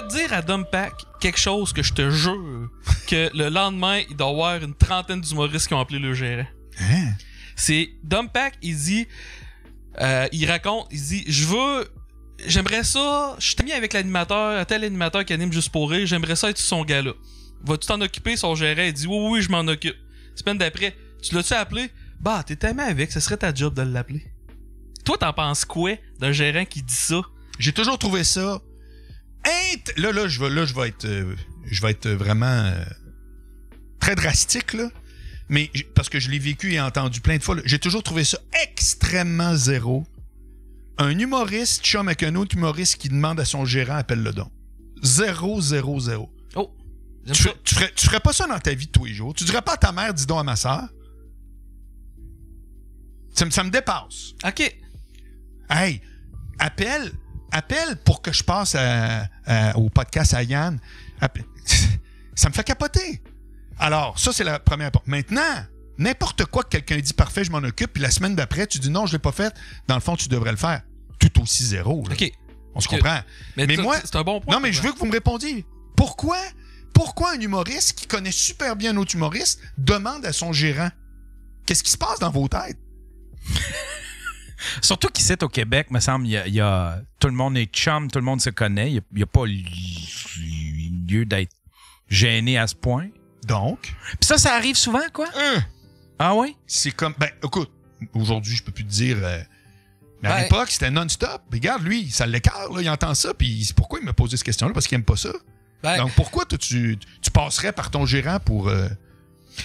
fait dire à Dumpack quelque chose que je te jure que le lendemain, il doit y avoir une trentaine d'humoristes qui ont appelé le gérant. Hein? C'est Dumpack, il dit... il raconte, il dit, j'aimerais ça, je suis mis avec l'animateur, tel animateur qui anime Juste pour rire, j'aimerais ça être son gars-là. Vas-tu t'en occuper? Son gérant, il dit, oui, je m'en occupe. Semaine d'après, tu l'as-tu appelé? Bah, t'es tellement avec, ce serait ta job de l'appeler. Toi, t'en penses quoi d'un gérant qui dit ça? J'ai toujours trouvé ça... Là, je vais être vraiment très drastique, là. Mais parce que je l'ai vécu et entendu plein de fois, là, j'ai toujours trouvé ça extrêmement zéro. Un humoriste chum avec un autre humoriste qui demande à son gérant, appelle-le donc. 0, 0, 0. Oh! Tu ferais pas ça dans ta vie de tous les jours. Tu dirais pas à ta mère, dis donc à ma soeur. Ça me dépasse. OK. Hey, appelle pour que je passe au podcast à Yann. Ça me fait capoter. Alors, ça, c'est la première porte. Maintenant, n'importe quoi que quelqu'un dit parfait, je m'en occupe, puis la semaine d'après, tu dis non, je l'ai pas fait. Dans le fond, tu devrais le faire. Tout aussi zéro. Là. OK. On se comprend. Mais moi, c'est un bon point. Non, mais je veux que vous me répondiez. Pourquoi un humoriste qui connaît super bien notre humoriste demande à son gérant? Qu'est-ce qui se passe dans vos têtes? Surtout qu'ici, au Québec, me semble, il y a tout le monde est chum, tout le monde se connaît. Il n'y a pas lieu d'être gêné à ce point. Donc? Puis ça arrive souvent, quoi? Ah oui? C'est comme... Ben, écoute, aujourd'hui, je peux plus te dire... mais à l'époque, c'était non-stop. Regarde, lui, ça l'écarte, là, il entend ça, puis c'est pourquoi il m'a posé cette question-là, parce qu'il aime pas ça. Donc, pourquoi toi, tu passerais par ton gérant pour...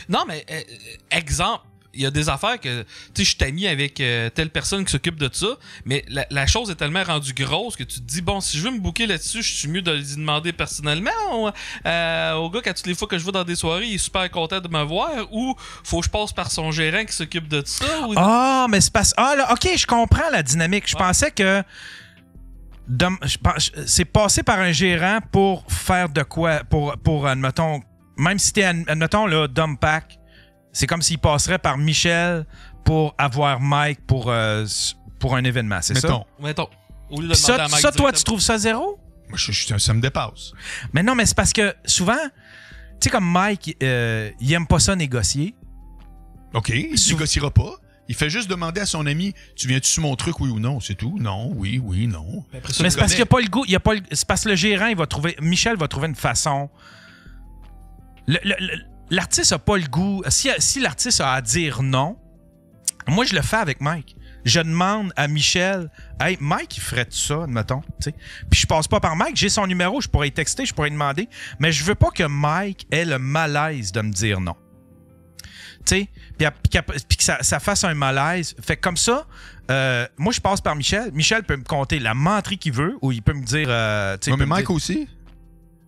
Non, mais exemple, il y a des affaires que, tu sais, je suis ami avec telle personne qui s'occupe de ça, mais la chose est tellement rendue grosse que tu te dis, bon, si je veux me booker là-dessus, je suis mieux de lui demander personnellement au gars qu'à toutes les fois que je vais dans des soirées, il est super content de me voir, ou faut que je passe par son gérant qui s'occupe de ça. Ou... Ah, mais c'est pas... Ah, là, OK, je comprends la dynamique. Je pensais que... c'est passé par un gérant pour faire de quoi? Pour admettons... Même si t'es, admettons, là, Dumpack, c'est comme s'il passerait par Michel pour avoir Mike pour un événement, c'est ça? Mettons. Au lieu de demander à Mike ça, toi, tu trouves ça zéro? Moi, ça me dépasse. Mais non, mais c'est parce que souvent, tu sais, comme Mike, il aime pas ça négocier. OK, il ne négociera pas. Il fait juste demander à son ami, tu viens-tu sur mon truc, oui ou non? C'est tout. Non, oui, non. Mais c'est parce qu'il n'y a pas le goût. C'est parce que le gérant, Michel va trouver une façon... L'artiste n'a pas le goût. Si l'artiste a à dire non, moi, je le fais avec Mike. Je demande à Michel, hey, Mike, il ferait ça, admettons. T'sais. Puis je passe pas par Mike, j'ai son numéro, je pourrais y texter, je pourrais y demander, mais je veux pas que Mike ait le malaise de me dire non. Puis que ça fasse un malaise. Fait que comme ça, moi, je passe par Michel. Michel peut me compter la menterie qu'il veut, ou il peut me dire... non, mais Mike aussi?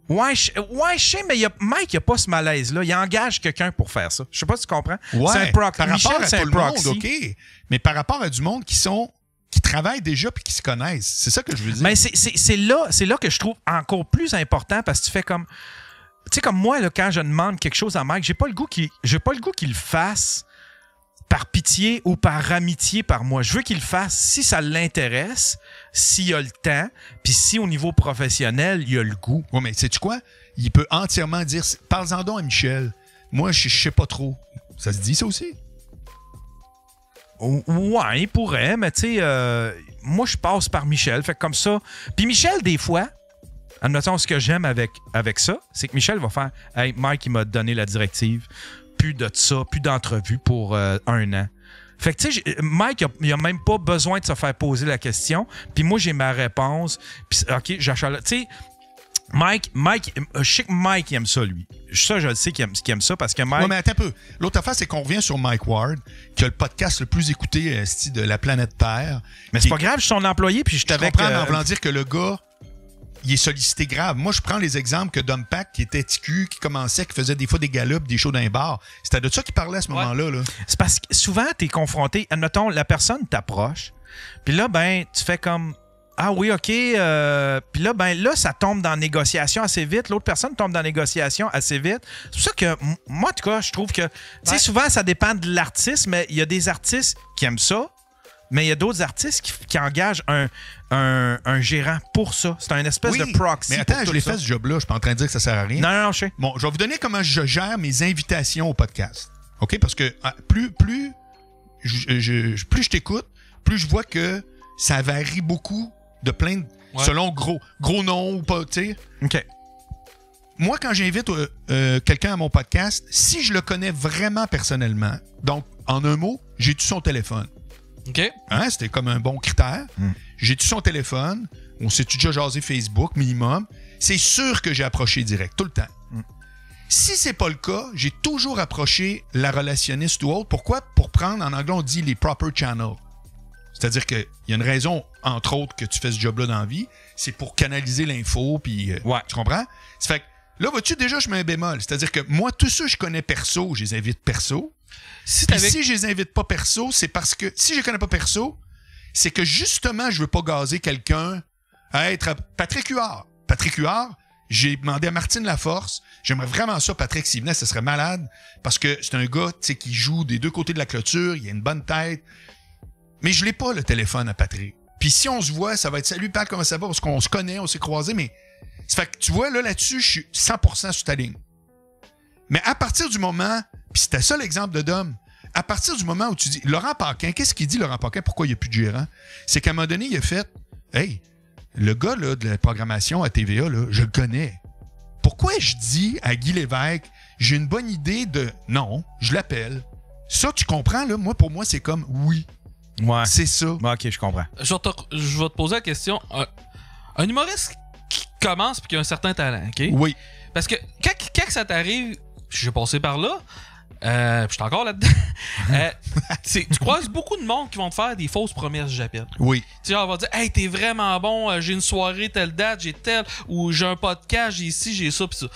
Ouais, je sais, mais Mike, il n'a pas ce malaise-là. Il engage quelqu'un pour faire ça. Je sais pas si tu comprends. Ouais, c'est un proxy. Par Michel, rapport à c'est tout un le proxy. monde, OK. Mais par rapport à du monde qui travaillent déjà puis qui se connaissent. C'est ça que je veux dire. Mais c'est là que je trouve encore plus important parce que tu fais comme... Tu sais, comme moi, là, quand je demande quelque chose à Mike, j'ai pas le goût qu'il le fasse par pitié ou par amitié par moi. Je veux qu'il le fasse si ça l'intéresse, s'il a le temps, puis si au niveau professionnel, il a le goût. Oui, mais sais-tu quoi? Il peut entièrement dire, parle-en donc à Michel. Moi, je sais pas trop. Ça se dit, ça aussi? Ouais, il pourrait, mais tu sais, moi, je passe par Michel. Fait que comme ça... Puis Michel, des fois... Admettons, ce que j'aime avec ça, c'est que Michel va faire « Hey, Mike, il m'a donné la directive. Plus de ça, plus d'entrevues pour 1 an. » Fait que, tu sais, Mike, il a même pas besoin de se faire poser la question. Puis moi, j'ai ma réponse. Puis, OK, j'achète... Tu sais, Mike, je sais que Mike, il aime ça, lui. Ça, je le sais qu'il aime ça parce que Mike... Oui, mais attends un peu. L'autre affaire, c'est qu'on revient sur Mike Ward, qui a le podcast le plus écouté de la planète Terre. Mais c'est pas grave, je suis son employé, puis je suis avec... Je comprends en voulant dire que le gars... il est sollicité grave. Moi, je prends les exemples que Dumpack, qui était TQ, qui commençait, qui faisait des fois des galops, des shows dans les bars. C'était de ça qu'il parlait à ce moment-là. Là. C'est parce que souvent, t'es confronté... Admettons, la personne t'approche, puis là, ben, tu fais comme... Ah oui, OK. Puis là, ben là, ça tombe dans la négociation assez vite. L'autre personne tombe dans la négociation assez vite. C'est pour ça que, moi, en tout cas, je trouve que... Tu sais, souvent, ça dépend de l'artiste, mais il y a des artistes qui aiment ça. Mais il y a d'autres artistes qui engagent un gérant pour ça. C'est un espèce de proxy. Mais attends, pour je tout l'ai ça. fait ce job-là. Je suis pas en train de dire que ça sert à rien. Non, je sais. Bon, je vais vous donner comment je gère mes invitations au podcast. OK? Parce que plus je t'écoute, plus je vois que ça varie beaucoup de plein de... selon gros nom ou pas, tu sais. OK. Moi, quand j'invite quelqu'un à mon podcast, si je le connais vraiment personnellement, donc, en un mot, j'ai-tu son téléphone? OK. Hein? C'était comme un bon critère. J'ai-tu son téléphone? On s'est-tu déjà jasé Facebook, minimum? C'est sûr que j'ai approché direct, tout le temps. Si c'est pas le cas, j'ai toujours approché la relationniste ou autre. Pourquoi? Pour prendre, en anglais, on dit les proper channels. C'est-à-dire qu'il y a une raison, entre autres, que tu fais ce job-là dans la vie. C'est pour canaliser l'info, puis... tu comprends? Ça fait que là, vois-tu, déjà, je mets un bémol. C'est-à-dire que moi, tous ceux que je connais perso, je les invite perso. Si je les invite pas perso, c'est parce que... Si je les connais pas perso, c'est que, justement, je veux pas gazer quelqu'un à être... Patrick Huard. Patrick Huard, j'ai demandé à Martine Laforce. J'aimerais vraiment ça, Patrick, s'il venait, ce serait malade. Parce que c'est un gars, tu sais, qui joue des deux côtés de la clôture. Il a une bonne tête. Mais je l'ai pas, le téléphone à Patrick. Puis si on se voit, ça va être « Salut, Pat, comment ça va? » Parce qu'on se connaît, on s'est croisés, mais... Ça fait que tu vois, là-dessus, je suis 100% sur ta ligne. Mais à partir du moment... Puis c'était ça l'exemple de Dom. À partir du moment où tu dis... Laurent Paquin, qu'est-ce qu'il dit, Laurent Paquin? Pourquoi il n'y a plus de gérant? C'est qu'à un moment donné, il a fait... Hey, le gars là, de la programmation à TVA, là, je le connais. Pourquoi je dis à Guy Lévesque, j'ai une bonne idée de... Non, je l'appelle. Ça, tu comprends, là? Moi, pour moi, c'est comme oui. Ouais. C'est ça. OK, je comprends. Je vais te poser la question. Un humoriste qui commence et qui a un certain talent, OK? Oui. Parce que quand ça t'arrive, j'ai passé par là, je suis encore là-dedans, tu croises beaucoup de monde qui vont te faire des fausses promesses, j'appelle. Oui. Tu sais, on va dire, hey, t'es vraiment bon, j'ai une soirée, telle date, j'ai tel, ou j'ai un podcast, j'ai ci, j'ai ça, pis ça.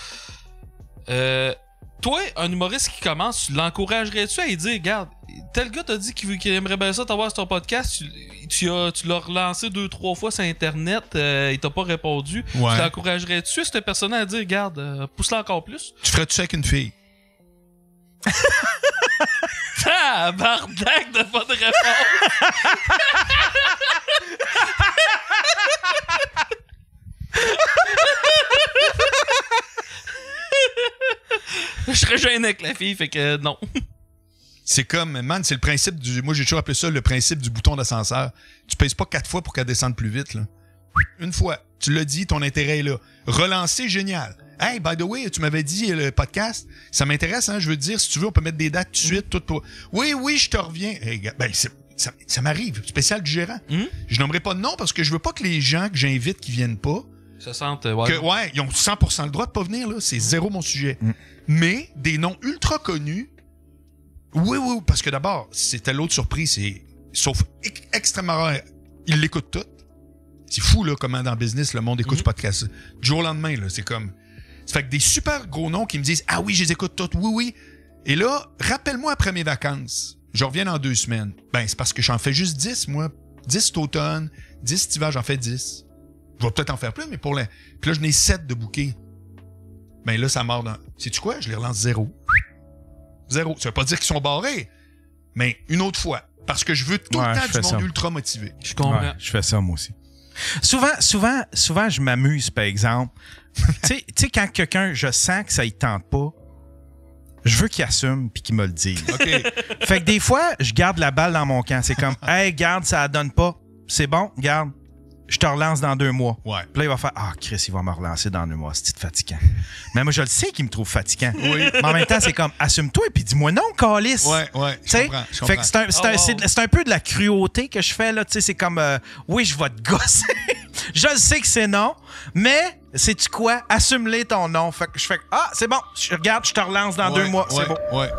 Toi, un humoriste qui commence, tu l'encouragerais-tu à lui dire, regarde, tel gars t'a dit qu'il aimerait bien ça t'avoir sur ton podcast, tu l'as relancé 2-3 fois sur Internet, il t'a pas répondu. Ouais. Tu l'encouragerais-tu, cette personne à dire, regarde, pousse-la encore plus? Tu ferais-tu ça avec une fille? Bardac de pas de réponse! Je serais gêné avec la fille, fait que non. C'est comme, man, c'est le principe du... Moi, j'ai toujours appelé ça le principe du bouton d'ascenseur. Tu pèses pas 4 fois pour qu'elle descende plus vite, là. Une fois. Tu l'as dit, ton intérêt est là. Relancer, génial. Hey, by the way, tu m'avais dit le podcast. Ça m'intéresse, hein, je veux te dire, si tu veux, on peut mettre des dates tout de suite, tout pour... Oui, je te reviens. Hey, ben, ça m'arrive. Spécial du gérant. Je nommerai pas de nom parce que je veux pas que les gens que j'invite qui viennent pas... Se sentent... ils ont 100% le droit de pas venir, là. C'est zéro mon sujet. Mais des noms ultra connus... Oui, parce que d'abord, c'était l'autre surprise, sauf extrêmement rare, ils l'écoutent tout. C'est fou, là, comment dans le business, le monde écoute ce podcast. Du jour au lendemain, là, c'est comme... Ça fait que des super gros noms qui me disent « Ah oui, je les écoute toutes, oui. » Et là, rappelle-moi après mes vacances. Je reviens dans 2 semaines. Ben, c'est parce que j'en fais juste 10, moi. 10 cet automne, 10 cet hiver, j'en fais 10. Je vais peut-être en faire plus, mais pour les... Puis là, j'en ai 7 de bouquets. Ben là, ça mord dans... Sais-tu quoi? Je les relance 0. 0. Ça veut pas dire qu'ils sont barrés, mais une autre fois. Parce que je veux tout le temps du monde ultra motivé. Je comprends. Ouais, je fais ça, moi aussi. Souvent, je m'amuse, par exemple. Tu sais, quand quelqu'un, je sens que ça ne tente pas, je veux qu'il assume puis qu'il me le dise. OK. Fait que des fois, je garde la balle dans mon camp. C'est comme, hey, garde, ça la donne pas. C'est bon, garde. Je te relance dans 2 mois. Ouais. Puis là, il va faire, Chris, il va me relancer dans 2 mois. C'est fatigant. Mais moi, je le sais qu'il me trouve fatigant. Oui. Mais en même temps, c'est comme, assume-toi et puis dis-moi non, calice. Ouais. Je comprends. Fait que c'est un peu de la cruauté que je fais, là. Tu sais, c'est comme, oui, je vais te gosser. Je le sais que c'est non, mais sais-tu quoi? Assume-les ton nom. Fait que je fais, c'est bon. Je te relance dans 2 mois. C'est bon. Ouais.